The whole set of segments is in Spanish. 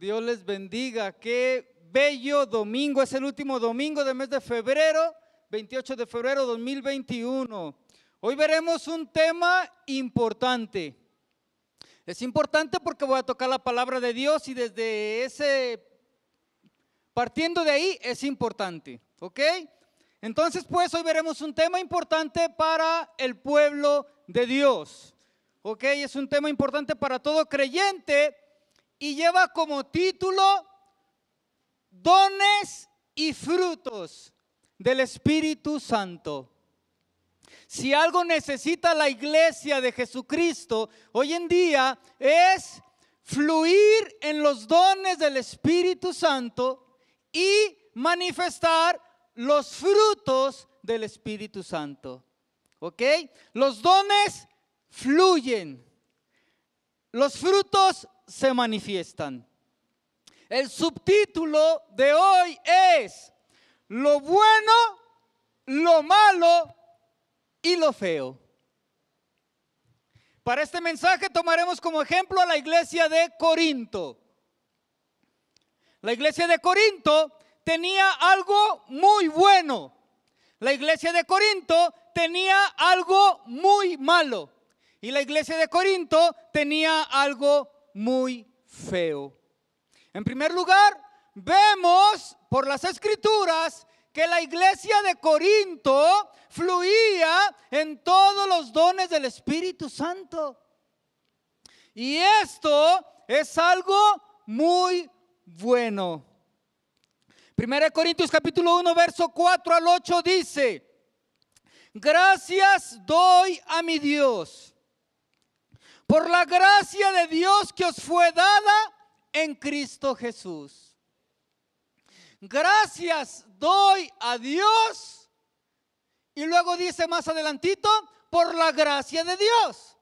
Dios les bendiga. Qué bello domingo. Es el último domingo del mes de febrero, 28 de febrero 2021. Hoy veremos un tema importante. Es importante porque voy a tocar la palabra de Dios y partiendo de ahí es importante, ¿ok? Entonces pues hoy veremos un tema importante para el pueblo de Dios, ¿ok? Es un tema importante para todo creyente y lleva como título Dones y frutos del Espíritu Santo. Si algo necesita la iglesia de Jesucristo hoy en día es fluir en los dones del Espíritu Santo y manifestar los frutos del Espíritu Santo. ¿Ok? Los dones fluyen, los frutos se manifiestan. El subtítulo de hoy es lo bueno, lo malo y lo feo. Para este mensaje tomaremos como ejemplo a la iglesia de Corinto. La iglesia de Corinto tenía algo muy bueno. La iglesia de Corinto tenía algo muy malo. Y la iglesia de Corinto tenía algo muy feo. En primer lugar, vemos por las escrituras que la iglesia de Corinto fluía en todos los dones del Espíritu Santo. Y esto es algo muy bueno. 1 Corintios capítulo 1 verso 4 al 8 dice: gracias doy a mi Dios por la gracia de Dios que os fue dada en Cristo Jesús. Gracias doy a Dios. Y luego dice más adelantito, por la gracia de Dios.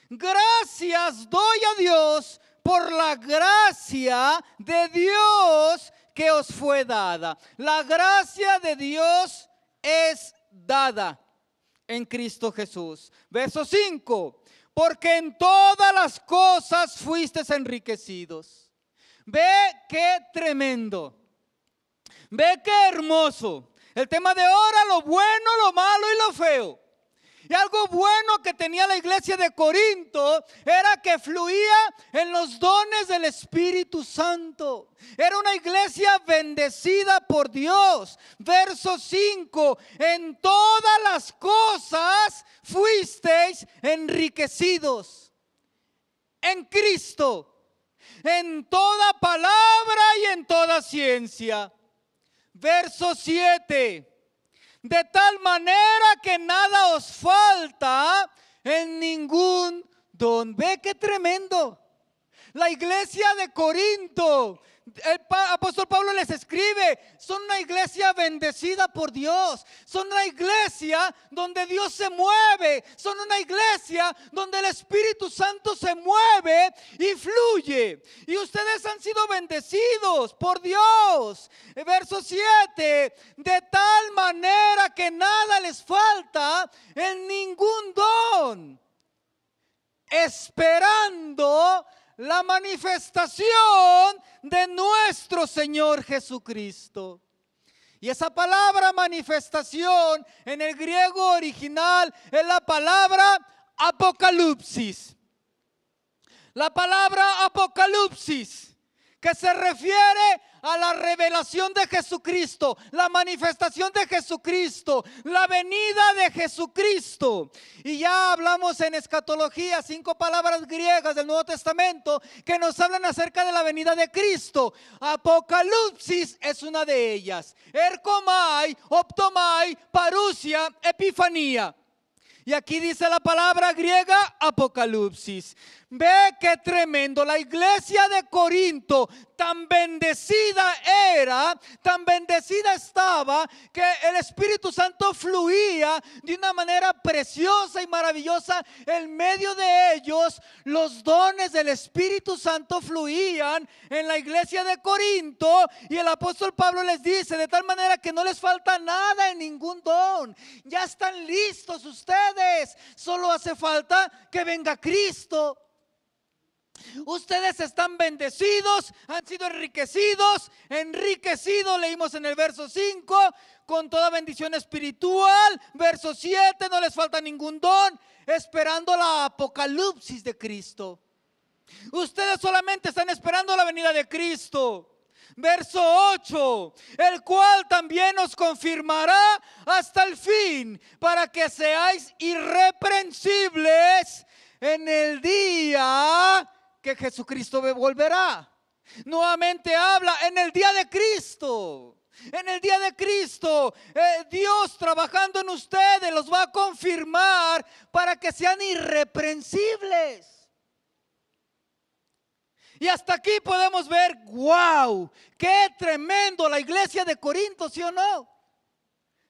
Gracias doy a Dios por la gracia de Dios que os fue dada. La gracia de Dios es dada en Cristo Jesús. Verso 5. Porque en todas las cosas fuisteis enriquecidos. Ve qué tremendo. Ve qué hermoso. El tema de ahora, lo bueno, lo malo y lo feo. Y algo bueno que tenía la iglesia de Corinto era que fluía en los dones del Espíritu Santo. Era una iglesia bendecida por Dios. Verso 5, en todas las cosas fuisteis enriquecidos en Cristo, en toda palabra y en toda ciencia. Verso 7. De tal manera que nada os falta en ningún don. Ve qué tremendo. La iglesia de Corinto, el apóstol Pablo les escribe, son una iglesia bendecida por Dios. Son una iglesia donde Dios se mueve. Son una iglesia donde el Espíritu Santo se mueve y fluye. Y ustedes han sido bendecidos por Dios. Verso 7, de tal manera que nada les falta en ningún don, esperando la manifestación de nuestro Señor Jesucristo. Y esa palabra manifestación en el griego original es la palabra apocalipsis. La palabra apocalipsis, que se refiere a la revelación de Jesucristo, la manifestación de Jesucristo, la venida de Jesucristo. Y ya hablamos en escatología, 5 palabras griegas del Nuevo Testamento que nos hablan acerca de la venida de Cristo. Apocalipsis es una de ellas. Erkomai, optomai, parusia, epifanía. Y aquí dice la palabra griega apocalipsis. Ve qué tremendo. La iglesia de Corinto tan bendecida era, tan bendecida estaba, que el Espíritu Santo fluía de una manera preciosa y maravillosa en medio de ellos. Los dones del Espíritu Santo fluían en la iglesia de Corinto, y el apóstol Pablo les dice de tal manera que no les falta nada en ningún don. Ya están listos ustedes, solo hace falta que venga Cristo. Ustedes están bendecidos, han sido enriquecidos, leímos en el verso 5, con toda bendición espiritual. Verso 7, no les falta ningún don, esperando la apocalipsis de Cristo. Ustedes solamente están esperando la venida de Cristo. Verso 8, el cual también os confirmará hasta el fin, para que seáis irreprensibles en el día que Jesucristo volverá. Nuevamente habla en el día de Cristo. En el día de Cristo, Dios trabajando en ustedes los va a confirmar para que sean irreprensibles. Y hasta aquí podemos ver, wow, qué tremendo la iglesia de Corinto, ¿sí o no?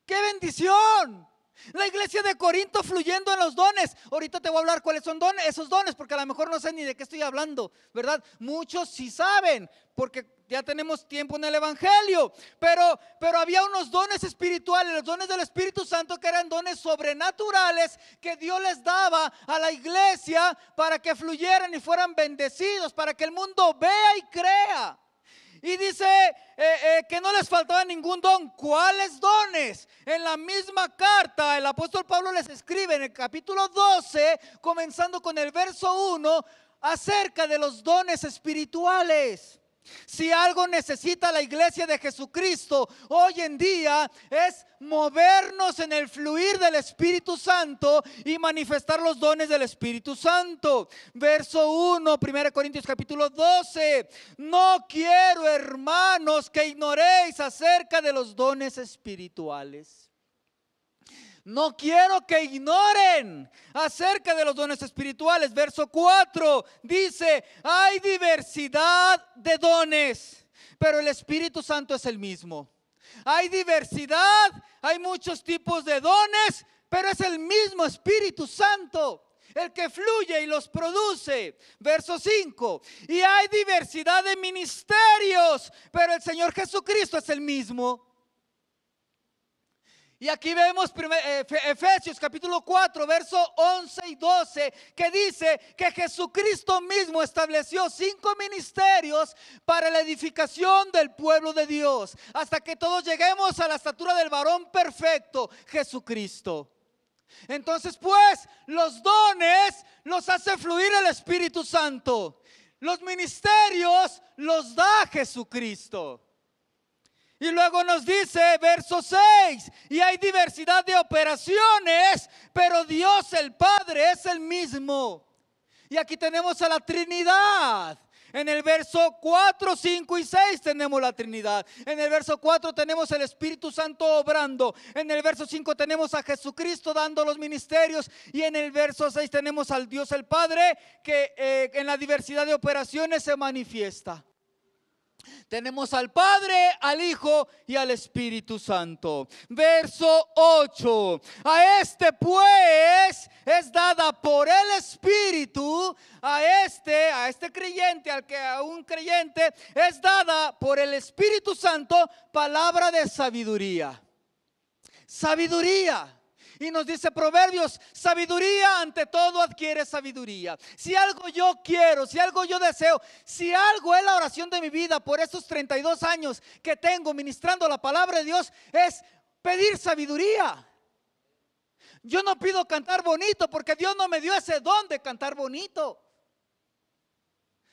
¡Qué bendición! La iglesia de Corinto fluyendo en los dones. Ahorita te voy a hablar cuáles son esos dones, porque a lo mejor no sé ni de qué estoy hablando, ¿verdad? Muchos sí saben, porque ya tenemos tiempo en el evangelio. Pero había unos dones espirituales, los dones del Espíritu Santo, que eran dones sobrenaturales que Dios les daba a la iglesia para que fluyeran y fueran bendecidos, para que el mundo vea y crea. Y dice que no les faltaba ningún don. ¿Cuáles dones? En la misma carta el apóstol Pablo les escribe en el capítulo 12, comenzando con el verso 1, acerca de los dones espirituales. Si algo necesita la iglesia de Jesucristo hoy en día es movernos en el fluir del Espíritu Santo y manifestar los dones del Espíritu Santo. Verso 1, 1 Corintios capítulo 12. No quiero, hermanos, que ignoréis acerca de los dones espirituales. No quiero que ignoren acerca de los dones espirituales. Verso 4 dice, hay diversidad de dones, pero el Espíritu Santo es el mismo. Hay diversidad, hay muchos tipos de dones, pero es el mismo Espíritu Santo el que fluye y los produce. Verso 5, y hay diversidad de ministerios, pero el Señor Jesucristo es el mismo. Y aquí vemos Efesios capítulo 4, verso 11 y 12, que dice que Jesucristo mismo estableció 5 ministerios para la edificación del pueblo de Dios, hasta que todos lleguemos a la estatura del varón perfecto, Jesucristo. Entonces, pues, los dones los hace fluir el Espíritu Santo. Los ministerios los da Jesucristo. Y luego nos dice, verso 6, y hay diversidad de operaciones, pero Dios el Padre es el mismo. Y aquí tenemos a la Trinidad. En el verso 4, 5 y 6 tenemos la Trinidad. En el verso 4 tenemos el Espíritu Santo obrando. En el verso 5 tenemos a Jesucristo dando los ministerios. Y en el verso 6 tenemos al Dios el Padre que en la diversidad de operaciones se manifiesta. Tenemos al Padre, al Hijo y al Espíritu Santo. Verso 8. A este pues es dada por el Espíritu, a este creyente, a un creyente es dada por el Espíritu Santo palabra de sabiduría. Sabiduría. Y nos dice Proverbios, sabiduría ante todo adquiere sabiduría. Si algo yo quiero, si algo yo deseo, si algo es la oración de mi vida por estos 32 años que tengo ministrando la palabra de Dios, es pedir sabiduría. Yo no pido cantar bonito porque Dios no me dio ese don de cantar bonito.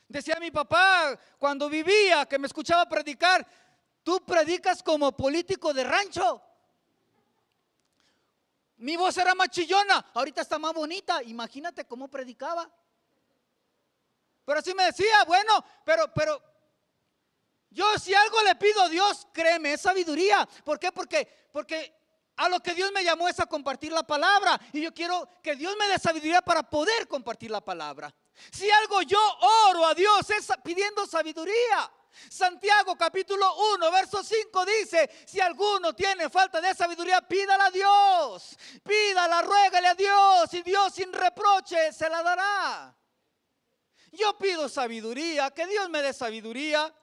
Decía mi papá cuando vivía, que me escuchaba predicar, tú predicas como político de rancho. Mi voz era más chillona, ahorita está más bonita. Imagínate cómo predicaba. Pero así me decía, bueno, pero yo si algo le pido a Dios, créeme, es sabiduría. ¿Por qué? Porque a lo que Dios me llamó es a compartir la palabra. Y yo quiero que Dios me dé sabiduría para poder compartir la palabra. Si algo yo oro a Dios es pidiendo sabiduría. Santiago capítulo 1 verso 5 dice, si alguno tiene falta de sabiduría, pídala a Dios, pídala, ruégale a Dios, y Dios sin reproche se la dará. Yo pido sabiduría, que Dios me dé sabiduría.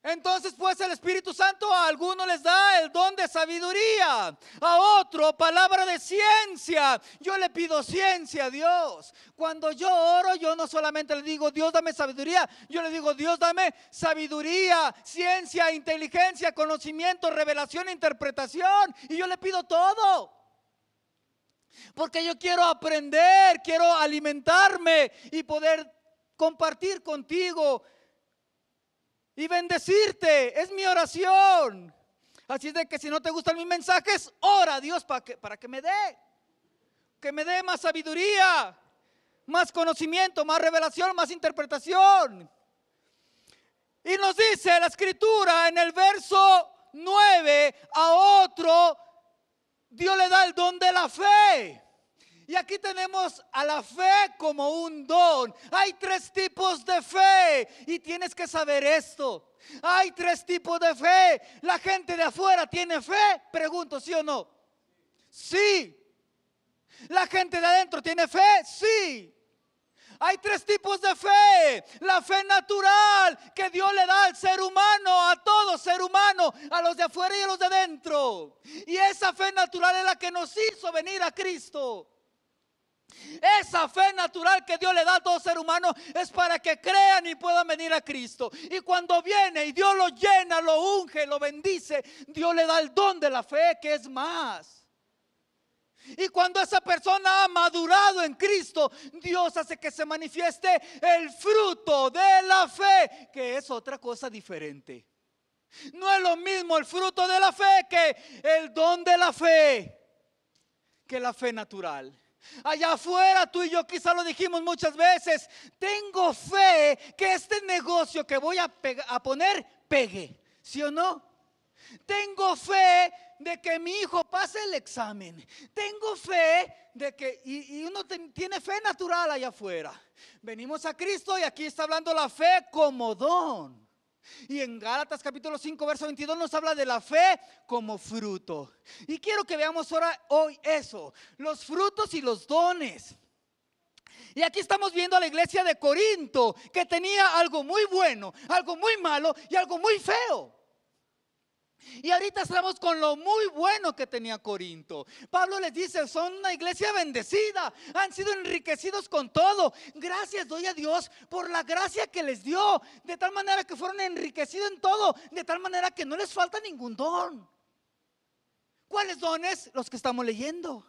Entonces pues el Espíritu Santo a algunos les da el don de sabiduría, a otro palabra de ciencia. Yo le pido ciencia a Dios. Cuando yo oro, yo no solamente le digo Dios dame sabiduría, yo le digo Dios dame sabiduría, ciencia, inteligencia, conocimiento, revelación, interpretación. Y yo le pido todo. Porque yo quiero aprender, quiero alimentarme y poder compartir contigo y bendecirte. Es mi oración. Así es de que si no te gustan mis mensajes, ora a Dios para que me dé más sabiduría, más conocimiento, más revelación, más interpretación. Y nos dice la Escritura en el verso 9, a otro Dios le da el don de la fe. Y aquí tenemos a la fe como un don. Hay 3 tipos de fe y tienes que saber esto. Hay 3 tipos de fe. La gente de afuera tiene fe. Pregunto, ¿sí o no? Sí. La gente de adentro tiene fe. Sí. Hay 3 tipos de fe. La fe natural que Dios le da al ser humano, a todo ser humano, a los de afuera y a los de adentro. Y esa fe natural es la que nos hizo venir a Cristo. Esa fe natural que Dios le da a todo ser humano es para que crean y puedan venir a Cristo. Y cuando viene y Dios lo llena, lo unge, lo bendice, Dios le da el don de la fe, que es más. Y cuando esa persona ha madurado en Cristo, Dios hace que se manifieste el fruto de la fe, que es otra cosa diferente. No es lo mismo el fruto de la fe que el don de la fe, que la fe natural. Allá afuera tú y yo quizá lo dijimos muchas veces, tengo fe que este negocio que voy a poner pegue, ¿sí o no? Tengo fe de que mi hijo pase el examen. Tengo fe de que, y uno tiene fe natural allá afuera. Venimos a Cristo y aquí está hablando la fe como don. Y en Gálatas capítulo 5 verso 22 nos habla de la fe como fruto. Y quiero que veamos hoy eso, los frutos y los dones. Y aquí estamos viendo a la iglesia de Corinto, que tenía algo muy bueno, algo muy malo y algo muy feo. Y ahorita estamos con lo muy bueno que tenía Corinto. Pablo les dice, son una iglesia bendecida, han sido enriquecidos con todo. Gracias doy a Dios por la gracia que les dio, de tal manera que fueron enriquecidos en todo, de tal manera que no les falta ningún don. ¿Cuáles dones? Los que estamos leyendo.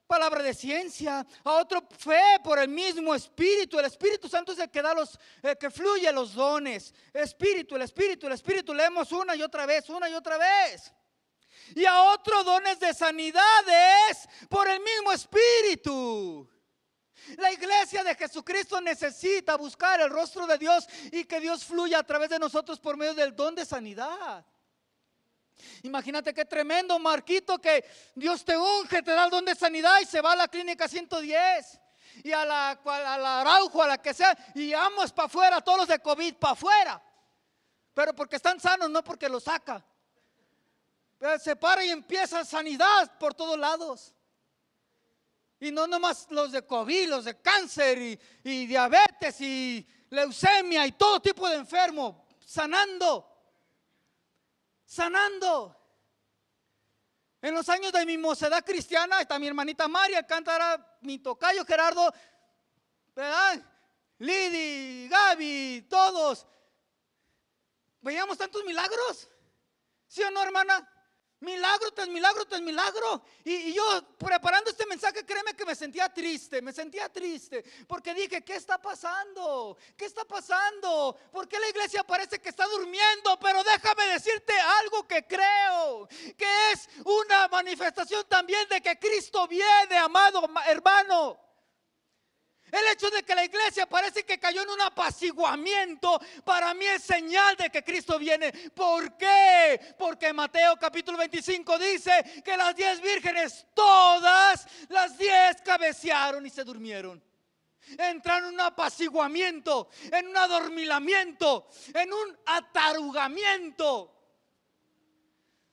Palabra de ciencia, a otro fe por el mismo Espíritu. El Espíritu Santo es el que da que fluye los dones. El Espíritu, leemos una y otra vez. Y a otro dones de sanidades por el mismo Espíritu. La iglesia de Jesucristo necesita buscar el rostro de Dios y que Dios fluya a través de nosotros por medio del don de sanidad. Imagínate qué tremendo, Marquito, que Dios te unge, te da el don de sanidad y se va a la clínica 110 y a la Araujo, a la que sea, y vamos para afuera, todos los de COVID para afuera, pero porque están sanos, no porque los saca. Pero se para y empieza sanidad por todos lados. Y no nomás los de COVID, los de cáncer y diabetes y leucemia y todo tipo de enfermo, sanando. En los años de mi mocedad cristiana, está mi hermanita María, canta mi tocayo Gerardo, ¿verdad? Lidi, Gaby, todos. Veíamos tantos milagros, ¿sí o no, hermana? Milagro tras milagro tras milagro. Y yo preparando este mensaje, créeme que me sentía triste, porque dije, ¿qué está pasando? ¿Por qué la iglesia parece que está durmiendo? Pero déjame decirte algo que creo, que es una manifestación también de que Cristo viene, amado hermano. El hecho de que la iglesia parece que cayó en un apaciguamiento, para mí es señal de que Cristo viene. ¿Por qué? Porque Mateo capítulo 25 dice que las 10 vírgenes, todas las 10 cabecearon y se durmieron. Entraron en un apaciguamiento, en un adormilamiento, en un atarugamiento.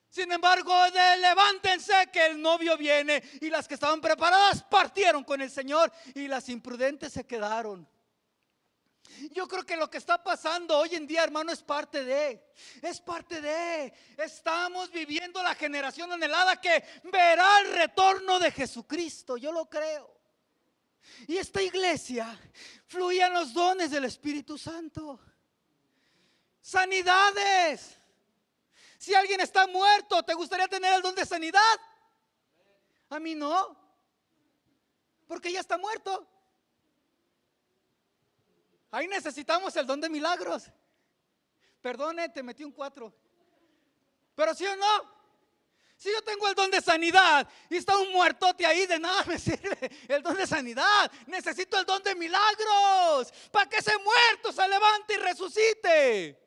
Sin embargo, levántense que el novio viene. Y las que estaban preparadas partieron con el Señor y las imprudentes se quedaron. Yo creo que lo que está pasando hoy en día, hermano, es parte de. Estamos viviendo la generación anhelada que verá el retorno de Jesucristo. Yo lo creo. Y esta iglesia fluían los dones del Espíritu Santo. Sanidades. Si alguien está muerto, ¿te gustaría tener el don de sanidad? A mí no, porque ya está muerto. Ahí necesitamos el don de milagros. Perdone, te metí un 4. Pero sí o no, si yo tengo el don de sanidad y está un muertote ahí, de nada me sirve el don de sanidad. Necesito el don de milagros para que ese muerto se levante y resucite.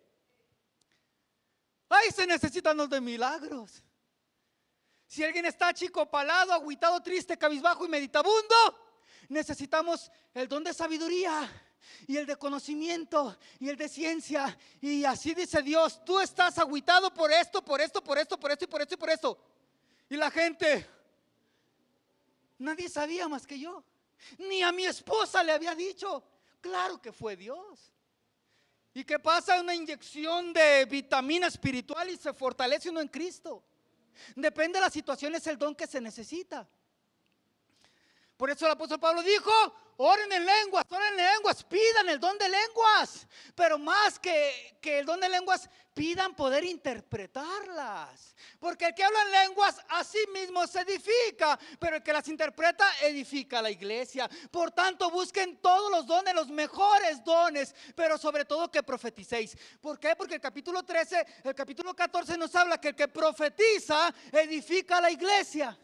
Ahí se necesitan los de milagros. Si alguien está achicopalado, agüitado, triste, cabizbajo y meditabundo, necesitamos el don de sabiduría y el de conocimiento y el de ciencia. Y así dice Dios: tú estás agüitado por esto, por esto, por esto, por esto y por esto y por esto. Y la gente, nadie sabía más que yo. Ni a mi esposa le había dicho. Claro que fue Dios. ¿Y qué pasa? Una inyección de vitamina espiritual y se fortalece uno en Cristo. Depende de la situación, es el don que se necesita. Por eso el apóstol Pablo dijo: oren en lenguas, pidan el don de lenguas. Pero más que el don de lenguas, pidan poder interpretarlas. Porque el que habla en lenguas a sí mismo se edifica, pero el que las interpreta edifica a la iglesia. Por tanto, busquen todos los dones, los mejores dones, pero sobre todo que profeticéis. ¿Por qué? Porque el capítulo 14 nos habla que el que profetiza edifica a la iglesia.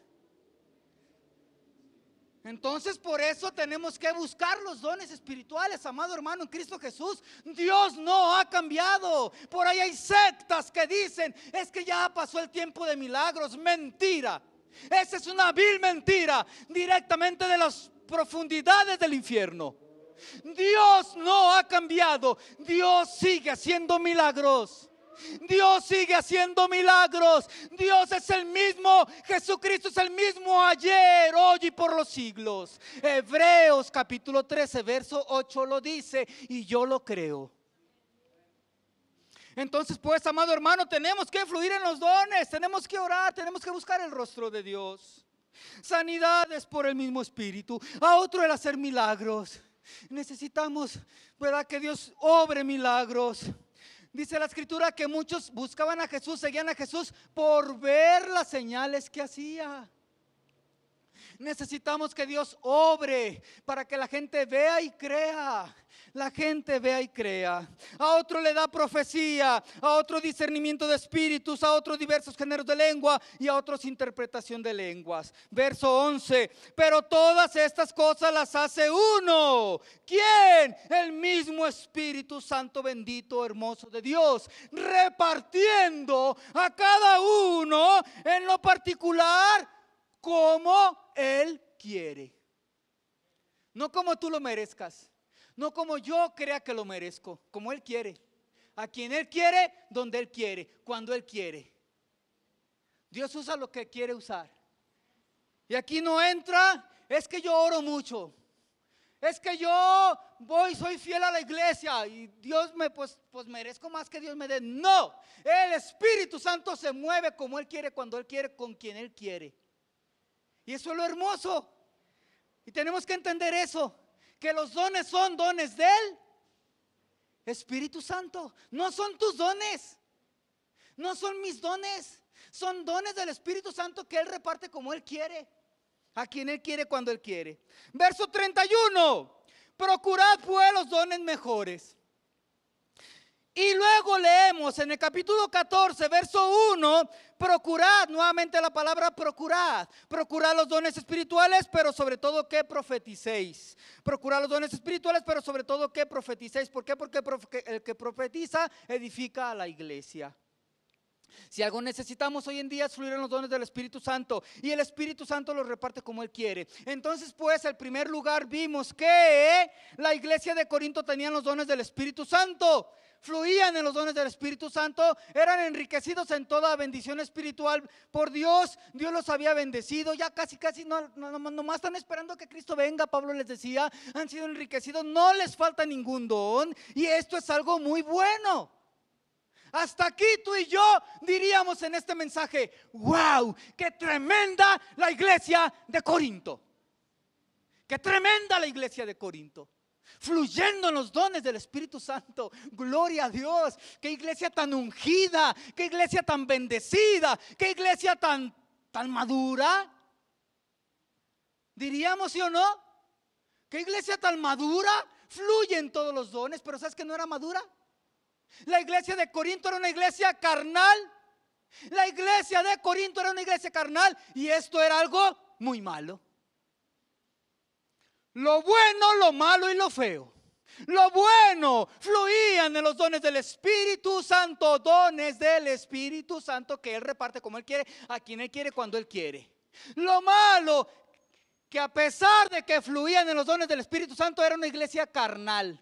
Entonces, por eso tenemos que buscar los dones espirituales, amado hermano, en Cristo Jesús. Dios no ha cambiado. Por ahí hay sectas que dicen: es que ya pasó el tiempo de milagros. Mentira. Esa es una vil mentira, directamente de las profundidades del infierno. Dios no ha cambiado. Dios sigue haciendo milagros. Dios sigue haciendo milagros. Dios es el mismo. Jesucristo es el mismo ayer, hoy y por los siglos. Hebreos capítulo 13 verso 8 lo dice, y yo lo creo. Entonces, pues, amado hermano, tenemos que fluir en los dones. Tenemos que orar, tenemos que buscar el rostro de Dios. Sanidades por el mismo Espíritu. A otro el hacer milagros. Necesitamos, ¿verdad?, que Dios obre milagros. Dice la escritura que muchos buscaban a Jesús, seguían a Jesús por ver las señales que hacía. Necesitamos que Dios obre para que la gente vea y crea. La gente vea y crea. A otro le da profecía, a otro discernimiento de espíritus, a otros diversos géneros de lengua y a otros interpretación de lenguas. Verso 11: pero todas estas cosas las hace uno. ¿Quién? El mismo Espíritu Santo, bendito, hermoso de Dios, repartiendo a cada uno en lo particular como Él quiere. No como tú lo merezcas, no como yo crea que lo merezco, como Él quiere. A quien Él quiere, donde Él quiere, cuando Él quiere. Dios usa lo que quiere usar. Y aquí no entra: es que yo oro mucho, es que yo soy fiel a la iglesia y Dios pues merezco más que Dios me dé. No, el Espíritu Santo se mueve como Él quiere, cuando Él quiere, con quien Él quiere. Y eso es lo hermoso. Y tenemos que entender eso, que los dones son dones del Espíritu Santo. No son tus dones, no son mis dones, son dones del Espíritu Santo que Él reparte como Él quiere, a quien Él quiere, cuando Él quiere. Verso 31: procurad pues los dones mejores. Y luego leemos en el capítulo 14, verso 1, procurad, nuevamente la palabra procurad. Procurad los dones espirituales, pero sobre todo que profeticéis. Procurad los dones espirituales, pero sobre todo que profeticéis. ¿Por qué? Porque el que profetiza edifica a la iglesia. Si algo necesitamos hoy en día es fluir en los dones del Espíritu Santo, y el Espíritu Santo los reparte como Él quiere. Entonces, pues, en primer lugar vimos que la iglesia de Corinto tenía los dones del Espíritu Santo. fluían en los dones del Espíritu Santo, eran enriquecidos en toda bendición espiritual por Dios. Dios los había bendecido, ya casi nomás están esperando que Cristo venga. Pablo les decía, han sido enriquecidos, no les falta ningún don, y esto es algo muy bueno. Hasta aquí tú y yo diríamos en este mensaje: wow, qué tremenda la iglesia de Corinto. Qué tremenda la iglesia de Corinto, fluyendo en los dones del Espíritu Santo. Gloria a Dios. Qué iglesia tan ungida, qué iglesia tan bendecida, qué iglesia tan madura. Diríamos, ¿sí o no? Qué iglesia tan madura, fluye en todos los dones. Pero ¿sabes que no era madura? La iglesia de Corinto era una iglesia carnal. La iglesia de Corinto era una iglesia carnal, y esto era algo muy malo. Lo bueno, lo malo y lo feo. Lo bueno, fluían en los dones del Espíritu Santo, dones del Espíritu Santo que Él reparte como Él quiere, a quien Él quiere, cuando Él quiere. Lo malo, que a pesar de que fluían en los dones del Espíritu Santo, era una iglesia carnal.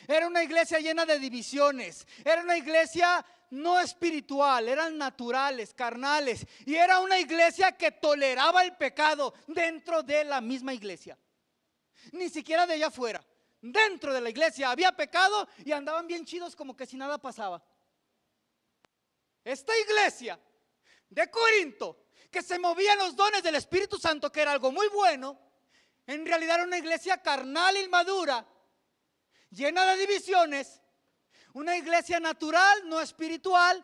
Era una iglesia llena de divisiones. Era una iglesia no espiritual, eran naturales, carnales. Y era una iglesia que toleraba el pecado dentro de la misma iglesia. Ni siquiera de allá afuera. Dentro de la iglesia había pecado y andaban bien chidos como que si nada pasaba. Esta iglesia de Corinto, que se movía en los dones del Espíritu Santo, que era algo muy bueno, en realidad era una iglesia carnal, inmadura, llena de divisiones. Una iglesia natural, no espiritual,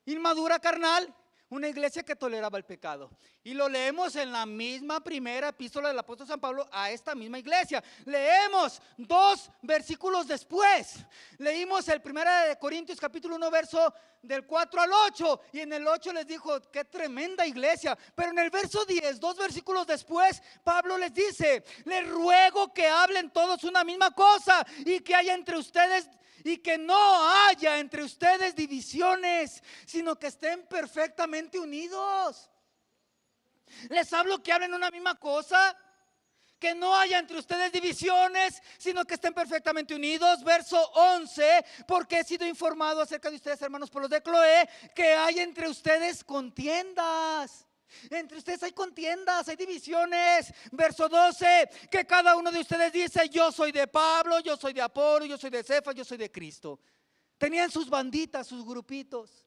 inmadura, carnal. Una iglesia que toleraba el pecado. Y lo leemos en la misma primera epístola del apóstol San Pablo a esta misma iglesia. Leemos 2 versículos después. Leímos el 1 de Corintios capítulo 1 verso del 4 al 8. Y en el 8 les dijo: qué tremenda iglesia. Pero en el verso 10, 2 versículos después, Pablo les dice: les ruego que hablen todos una misma cosa, y que haya entre ustedes, y que no haya entre ustedes divisiones, sino que estén perfectamente unidos. Les hablo que hablen una misma cosa, que no haya entre ustedes divisiones, sino que estén perfectamente unidos. Verso 11: porque he sido informado acerca de ustedes, hermanos, por los de Cloé, que hay entre ustedes contiendas. Entre ustedes hay contiendas, hay divisiones. Verso 12: que cada uno de ustedes dice: yo soy de Pablo, yo soy de Apolo, yo soy de Cefas, yo soy de Cristo. Tenían sus banditas, sus grupitos.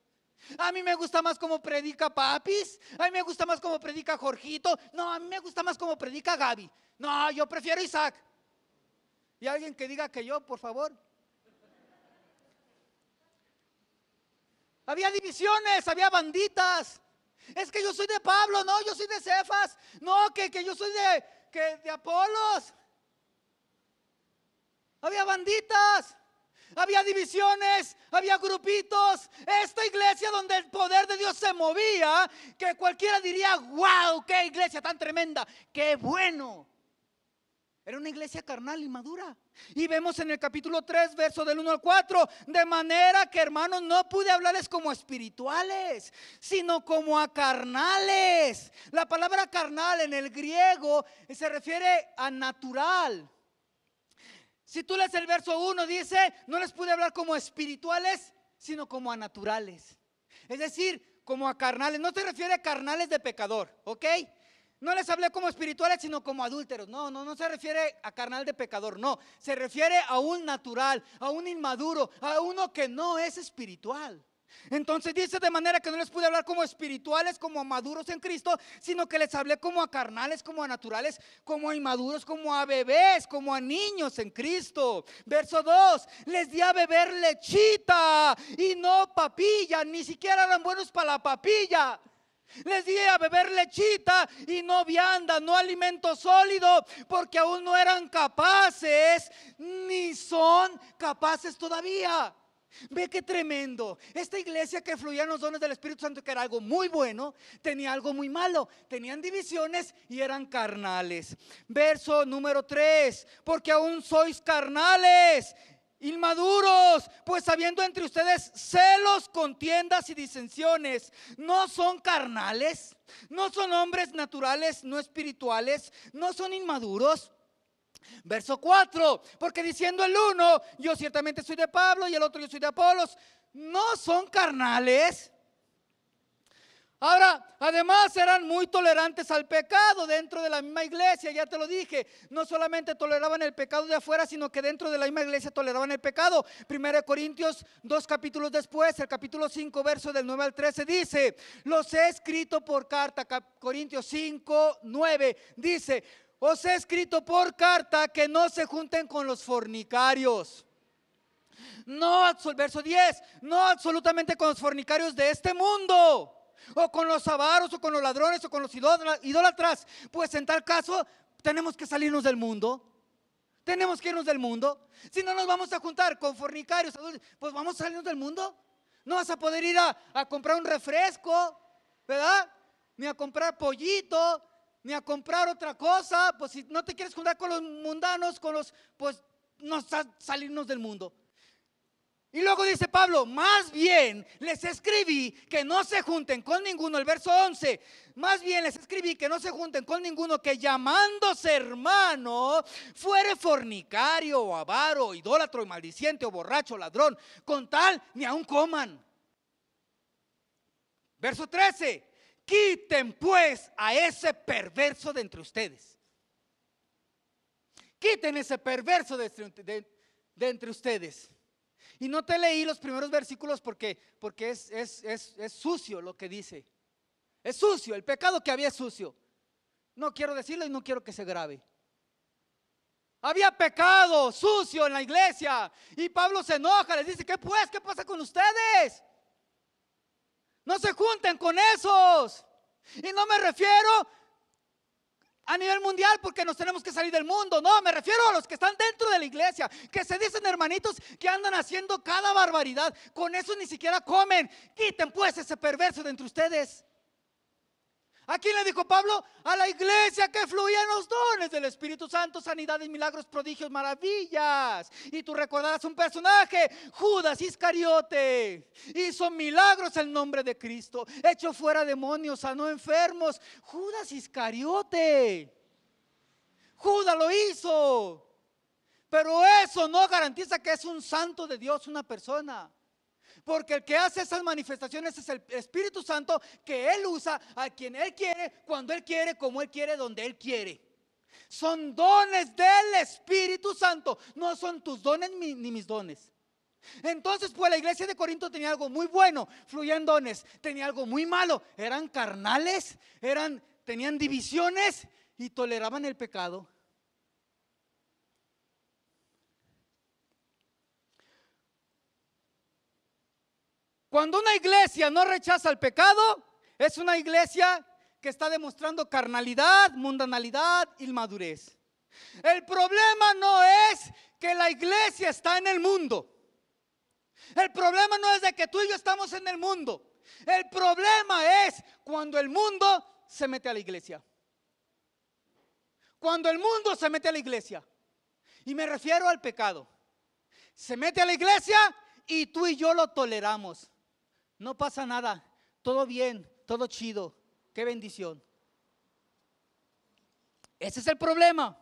A mí me gusta más cómo predica Papis. A mí me gusta más cómo predica Jorgito. No, a mí me gusta más cómo predica Gaby. No, yo prefiero Isaac. Y alguien que diga que yo, por favor. Había divisiones, había banditas. Es que yo soy de Pablo, no, yo soy de Cefas. No, que yo soy de Apolos. Había banditas, había divisiones, había grupitos. Esta iglesia donde el poder de Dios se movía, que cualquiera diría: wow, qué iglesia tan tremenda, qué bueno. Era una iglesia carnal y madura. Y vemos en el capítulo 3, verso del 1 al 4: de manera que, hermanos, no pude hablarles como espirituales, sino como a carnales. La palabra carnal en el griego se refiere a natural. Si tú lees el verso 1, dice: no les pude hablar como espirituales, sino como a naturales. Es decir, como a carnales. No se refiere a carnales de pecador, ¿ok? No les hablé como espirituales, sino como adúlteros. No se refiere a carnal de pecador, no. Se refiere a un natural, a un inmaduro, a uno que no es espiritual. Entonces dice: de manera que no les pude hablar como espirituales, como a maduros en Cristo, sino que les hablé como a carnales, como a naturales, como a inmaduros, como a bebés, como a niños en Cristo. Verso 2: les di a beber lechita y no papilla. Ni siquiera eran buenos para la papilla. Les di a beber lechita y no vianda, no alimento sólido, porque aún no eran capaces, ni son capaces todavía. Ve qué tremendo. Esta iglesia que fluía en los dones del Espíritu Santo, que era algo muy bueno, tenía algo muy malo. Tenían divisiones y eran carnales. Verso número 3: porque aún sois carnales, inmaduros, pues habiendo entre ustedes celos, contiendas y disensiones. No son carnales, no son hombres naturales, no espirituales, no son inmaduros. Verso 4, porque diciendo el uno, yo ciertamente soy de Pablo, y el otro, yo soy de Apolos, ¿no son carnales? Ahora, además eran muy tolerantes al pecado dentro de la misma iglesia, ya te lo dije, no solamente toleraban el pecado de afuera, sino que dentro de la misma iglesia toleraban el pecado. 1 Corintios 2 capítulos después, el capítulo 5, verso del 9 al 13 dice, los he escrito por carta, Corintios 5, 9, dice, os he escrito por carta que no se junten con los fornicarios. No, verso 10, no absolutamente con los fornicarios de este mundo, o con los avaros, o con los ladrones, o con los idólatras, pues en tal caso tenemos que salirnos del mundo. Tenemos que irnos del mundo. Si no nos vamos a juntar con fornicarios, pues vamos a salirnos del mundo. No vas a poder ir a comprar un refresco, ¿verdad? Ni a comprar pollito, ni a comprar otra cosa. Pues si no te quieres juntar con los mundanos, pues no salirnos del mundo. Y luego dice Pablo, más bien les escribí que no se junten con ninguno, el verso 11, más bien les escribí que no se junten con ninguno que llamándose hermano fuere fornicario o avaro, idólatra o maldiciente o borracho, ladrón, con tal ni aun coman. Verso 13, quiten pues a ese perverso de entre ustedes. Quiten ese perverso de entre ustedes. Y no te leí los primeros versículos porque es sucio lo que dice. Es sucio, el pecado que había es sucio. No quiero decirlo y no quiero que se grabe. Había pecado sucio en la iglesia y Pablo se enoja, les dice, ¿qué pues? ¿Qué pasa con ustedes? No se junten con esos. Y no me refiero a nivel mundial porque nos tenemos que salir del mundo. No, me refiero a los que están dentro de la iglesia, que se dicen hermanitos, que andan haciendo cada barbaridad. Con eso ni siquiera comen. Quiten pues ese perverso de entre ustedes. ¿A quién le dijo Pablo? A la iglesia que fluían los dones del Espíritu Santo, sanidades, milagros, prodigios, maravillas. Y tú recordarás un personaje, Judas Iscariote, hizo milagros en nombre de Cristo, echó fuera demonios, sanó enfermos. Judas Iscariote, Judas lo hizo. Pero eso no garantiza que es un santo de Dios, una persona. Porque el que hace esas manifestaciones es el Espíritu Santo, que Él usa a quien Él quiere, cuando Él quiere, como Él quiere, donde Él quiere. Son dones del Espíritu Santo, no son tus dones ni mis dones. Entonces pues la iglesia de Corinto tenía algo muy bueno, fluían dones. Tenía algo muy malo, eran carnales, tenían divisiones y toleraban el pecado. Cuando una iglesia no rechaza el pecado, es una iglesia que está demostrando carnalidad, mundanalidad, inmadurez. El problema no es que la iglesia está en el mundo. El problema no es de que tú y yo estamos en el mundo. El problema es cuando el mundo se mete a la iglesia. Cuando el mundo se mete a la iglesia. Y me refiero al pecado. Se mete a la iglesia y tú y yo lo toleramos. No pasa nada, todo bien, todo chido, qué bendición. Ese es el problema.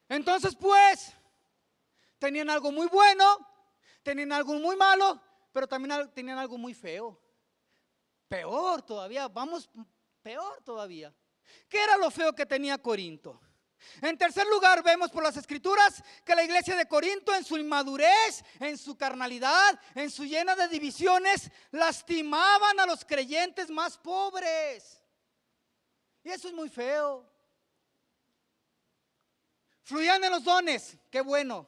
Entonces pues, tenían algo muy bueno, tenían algo muy malo, pero también tenían algo muy feo. Peor todavía, peor todavía. ¿Qué era lo feo que tenía Corinto? En tercer lugar, vemos por las escrituras que la iglesia de Corinto, en su inmadurez, en su carnalidad, en su llena de divisiones, lastimaban a los creyentes más pobres. Y eso es muy feo. Fluían en los dones, qué bueno,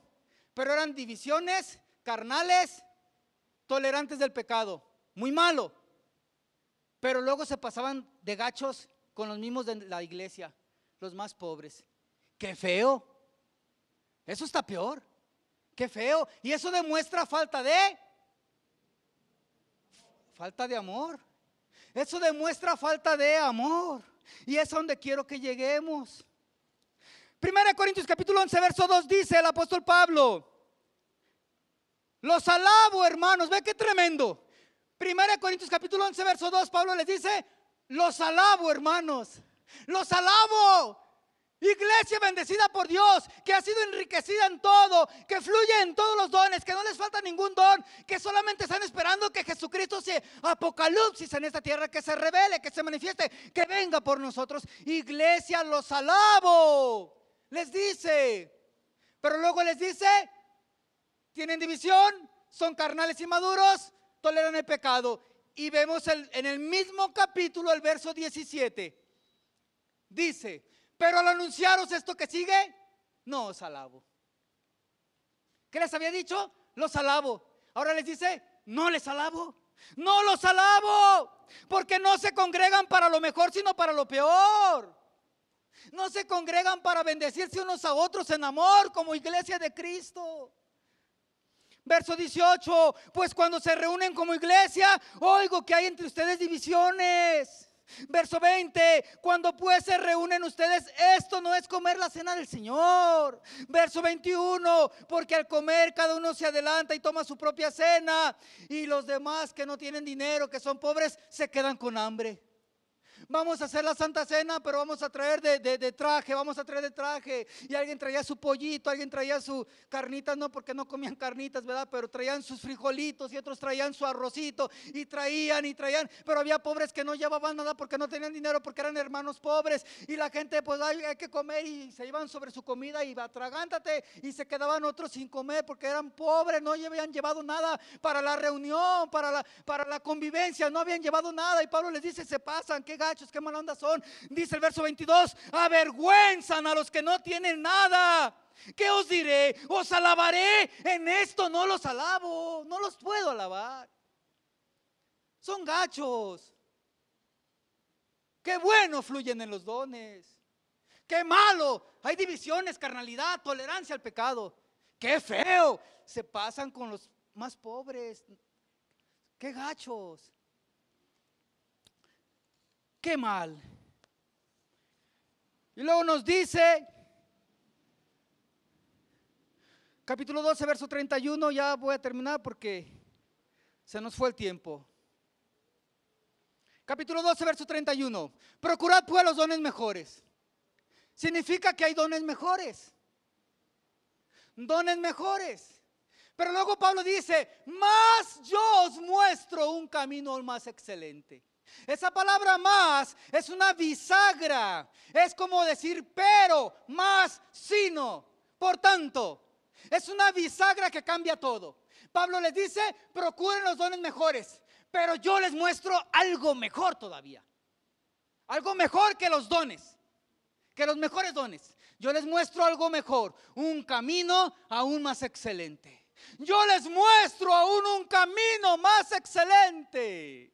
pero eran divisiones carnales, tolerantes del pecado, muy malo. Pero luego se pasaban de gachos con los mismos de la iglesia, los más pobres. Qué feo. Eso está peor. Qué feo. Y eso demuestra falta de amor. Eso demuestra falta de amor. Y es a donde quiero que lleguemos. 1 Corintios capítulo 11 verso 2 dice el apóstol Pablo: los alabo, hermanos. Ve qué tremendo. 1 Corintios capítulo 11 verso 2, Pablo les dice: los alabo, hermanos. Los alabo. Iglesia bendecida por Dios, que ha sido enriquecida en todo, que fluye en todos los dones, que no les falta ningún don, que solamente están esperando que Jesucristo se apocalipsis en esta tierra, que se revele, que se manifieste, que venga por nosotros. Iglesia, los alabo, les dice, pero luego les dice, tienen división, son carnales y maduros, toleran el pecado. Y vemos en el mismo capítulo, el verso 17, dice: pero al anunciaros esto que sigue, no os alabo. ¿Qué les había dicho? Los alabo. Ahora les dice, no les alabo. No los alabo, porque no se congregan para lo mejor, sino para lo peor. No se congregan para bendecirse unos a otros en amor, como iglesia de Cristo. Verso 18, pues cuando se reúnen como iglesia, oigo que hay entre ustedes divisiones. Verso 20, cuando pues se reúnen ustedes, esto no es comer la cena del Señor. Verso 21, porque al comer cada uno se adelanta y toma su propia cena, y los demás que no tienen dinero, que son pobres, se quedan con hambre. Vamos a hacer la Santa Cena, pero vamos a traer de traje, vamos a traer de traje. Y alguien traía su pollito, alguien traía su carnitas, no porque no comían carnitas, ¿verdad? Pero traían sus frijolitos y otros traían su arrocito y traían. Pero había pobres que no llevaban nada porque no tenían dinero, porque eran hermanos pobres. Y la gente, pues hay que comer, y se iban sobre su comida y atragántate. Y se quedaban otros sin comer porque eran pobres, no habían llevado nada para la reunión, para la convivencia, no habían llevado nada. Y Pablo les dice, se pasan, qué gachos, qué mala onda son. Dice el verso 22, avergüenzan a los que no tienen nada. ¿Qué os diré? Os alabaré. En esto no los alabo, no los puedo alabar. Son gachos. Qué bueno fluyen en los dones. Qué malo, hay divisiones, carnalidad, tolerancia al pecado. Qué feo, se pasan con los más pobres. Qué gachos. Qué mal. Y luego nos dice, capítulo 12, verso 31, ya voy a terminar porque se nos fue el tiempo. Capítulo 12, verso 31. Procurad pues los dones mejores. Significa que hay dones mejores. Dones mejores. Pero luego Pablo dice, más yo os muestro un camino más excelente. Esa palabra más es una bisagra, es como decir pero, más, sino, por tanto, es una bisagra que cambia todo. Pablo les dice, procuren los dones mejores, pero yo les muestro algo mejor todavía, algo mejor que los dones, que los mejores dones. Yo les muestro algo mejor, un camino aún más excelente. Yo les muestro aún un camino más excelente.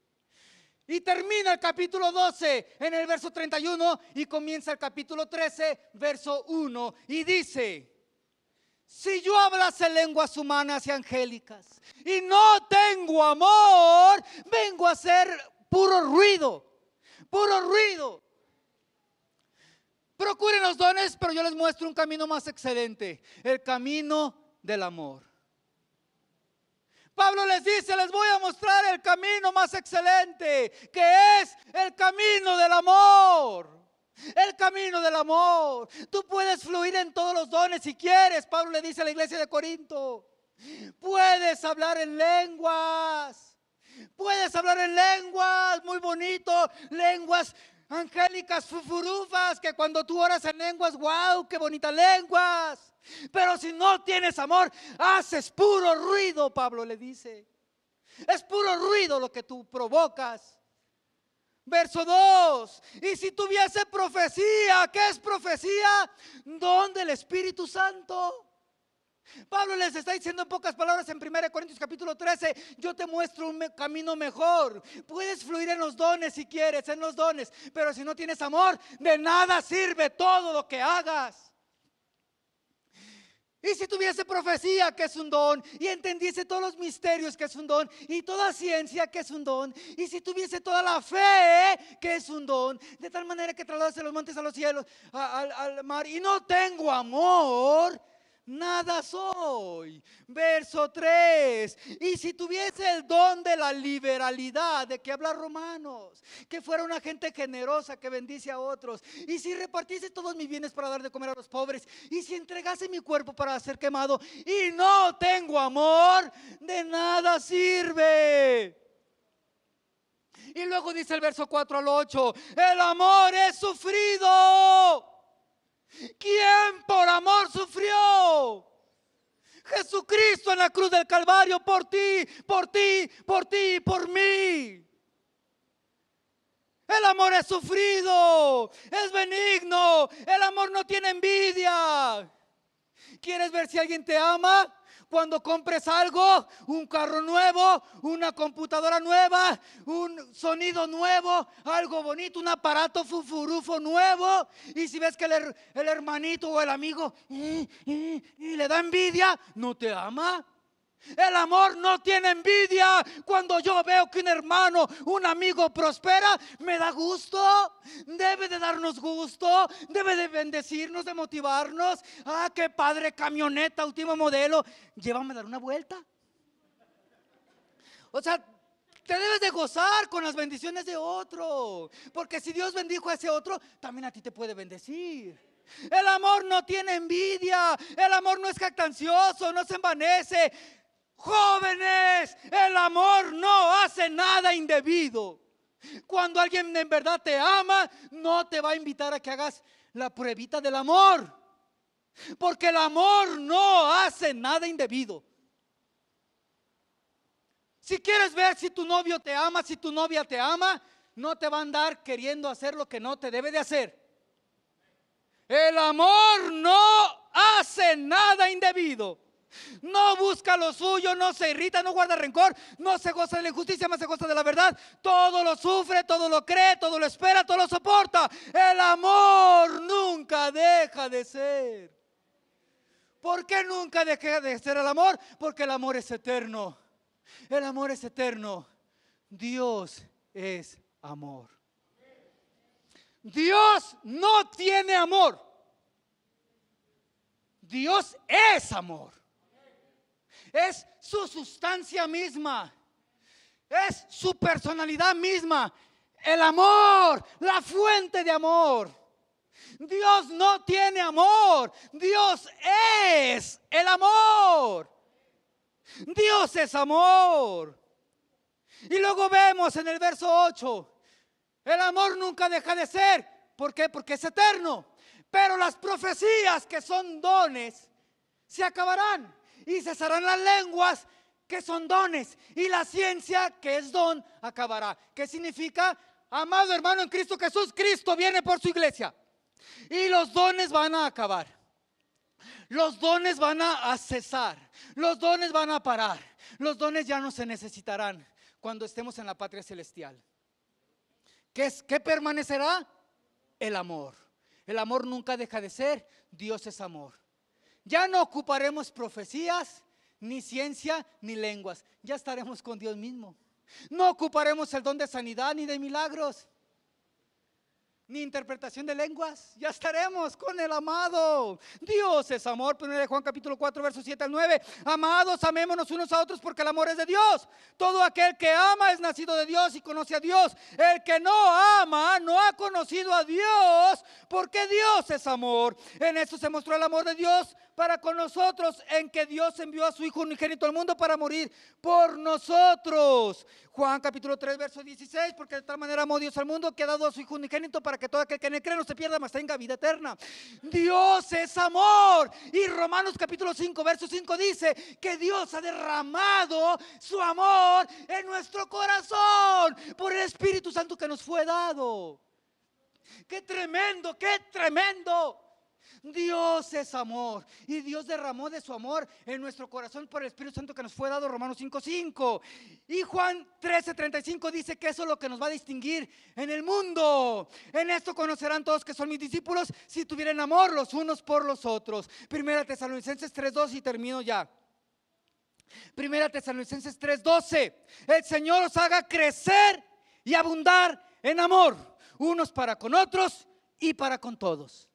Y termina el capítulo 12 en el verso 31 y comienza el capítulo 13, verso 1. Y dice, si yo hablase lenguas humanas y angélicas y no tengo amor, vengo a ser puro ruido, puro ruido. Procuren los dones, pero yo les muestro un camino más excelente, el camino del amor. Pablo les dice, les voy a mostrar el camino más excelente, que es el camino del amor. El camino del amor. Tú puedes fluir en todos los dones si quieres. Pablo le dice a la iglesia de Corinto, puedes hablar en lenguas. Puedes hablar en lenguas, muy bonito, lenguas angélicas, fufurufas, que cuando tú oras en lenguas, wow, qué bonitas lenguas. Pero si no tienes amor, haces puro ruido, Pablo le dice. Es puro ruido lo que tú provocas. Verso 2, y si tuviese profecía, ¿qué es profecía? Don del Espíritu Santo. Pablo les está diciendo en pocas palabras en 1 Corintios capítulo 13, yo te muestro un camino mejor. Puedes fluir en los dones si quieres, en los dones, pero si no tienes amor, de nada sirve todo lo que hagas. Y si tuviese profecía, que es un don, y entendiese todos los misterios, que es un don, y toda ciencia, que es un don, y si tuviese toda la fe, que es un don, de tal manera que trasladase los montes a los cielos, al mar, y no tengo amor, nada soy. Verso 3. Y si tuviese el don de la liberalidad, de que habla Romanos, que fuera una gente generosa que bendice a otros, y si repartiese todos mis bienes para dar de comer a los pobres, y si entregase mi cuerpo para ser quemado, y no tengo amor, de nada sirve. Y luego dice el verso 4 al 8, el amor es sufrido. ¿Quién por amor sufrió? Jesucristo en la cruz del Calvario por ti, por ti, por ti, por mí. El amor es sufrido, es benigno, el amor no tiene envidia. ¿Quieres ver si alguien te ama? Cuando compres algo, un carro nuevo, una computadora nueva, un sonido nuevo, algo bonito, un aparato fufurufo nuevo, y si ves que el hermanito o el amigo le da envidia, no te ama. El amor no tiene envidia. Cuando yo veo que un hermano, un amigo prospera, me da gusto. Debe de darnos gusto, debe de bendecirnos, de motivarnos. Ah, qué padre, camioneta, último modelo, llévame a dar una vuelta. O sea, te debes de gozar con las bendiciones de otro, porque si Dios bendijo a ese otro, también a ti te puede bendecir. El amor no tiene envidia, el amor no es jactancioso, no se envanece. Jóvenes, el amor no hace nada indebido. Cuando alguien en verdad te ama, no te va a invitar a que hagas la pruebita del amor, porque el amor no hace nada indebido. Si quieres ver si tu novio te ama, si tu novia te ama, no te va a andar queriendo hacer lo que no te debe de hacer. El amor no hace nada indebido. No busca lo suyo, no se irrita, no guarda rencor, no se goza de la injusticia, más se goza de la verdad. Todo lo sufre, todo lo cree, todo lo espera, todo lo soporta. El amor nunca deja de ser. ¿Por qué nunca deja de ser el amor? Porque el amor es eterno. El amor es eterno. Dios es amor. Dios no tiene amor. Dios es amor. Es su sustancia misma, es su personalidad misma, el amor, la fuente de amor. Dios no tiene amor, Dios es el amor. Dios es amor. Y luego vemos en el verso 8, el amor nunca deja de ser. ¿Por qué? Porque es eterno. Pero las profecías, que son dones, se acabarán. Y cesarán las lenguas, que son dones, y la ciencia, que es don, acabará. ¿Qué significa? Amado hermano en Cristo Jesús, Cristo viene por su iglesia y los dones van a acabar. Los dones van a cesar, los dones van a parar, los dones ya no se necesitarán cuando estemos en la patria celestial. ¿Qué permanecerá? El amor. El amor nunca deja de ser. Dios es amor. Ya no ocuparemos profecías, ni ciencia, ni lenguas. Ya estaremos con Dios mismo. No ocuparemos el don de sanidad, ni de milagros, ni interpretación de lenguas. Ya estaremos con el amado. Dios es amor. 1 Juan capítulo 4 versos 7 al 9. Amados, amémonos unos a otros, porque el amor es de Dios. Todo aquel que ama es nacido de Dios y conoce a Dios. El que no ama no ha conocido a Dios, porque Dios es amor. En esto se mostró el amor de Dios para con nosotros, en que Dios envió a su Hijo unigénito al mundo para morir por nosotros. Juan capítulo 3 verso 16, porque de tal manera amó Dios al mundo, que ha dado a su Hijo unigénito para que todo aquel que en él cree no se pierda, mas tenga vida eterna. Dios es amor. Y Romanos capítulo 5 verso 5 dice que Dios ha derramado su amor en nuestro corazón por el Espíritu Santo que nos fue dado. ¡Qué tremendo, qué tremendo! Dios es amor, y Dios derramó de su amor en nuestro corazón por el Espíritu Santo que nos fue dado. Romanos 5:5. Y Juan 13:35 dice que eso es lo que nos va a distinguir en el mundo. En esto conocerán todos que son mis discípulos, si tuvieran amor los unos por los otros. 1 Tesalonicenses 3:2, y termino ya. 1 Tesalonicenses 3:12. El Señor os haga crecer y abundar en amor, unos para con otros y para con todos.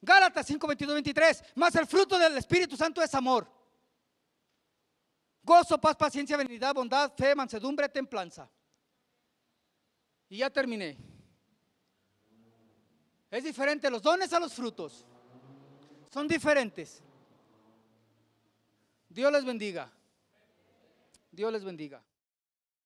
Gálatas 5, 22, 23. Mas el fruto del Espíritu Santo es amor, gozo, paz, paciencia, benignidad, bondad, fe, mansedumbre, templanza. Y ya terminé. Es diferente los dones a los frutos. Son diferentes. Dios les bendiga. Dios les bendiga.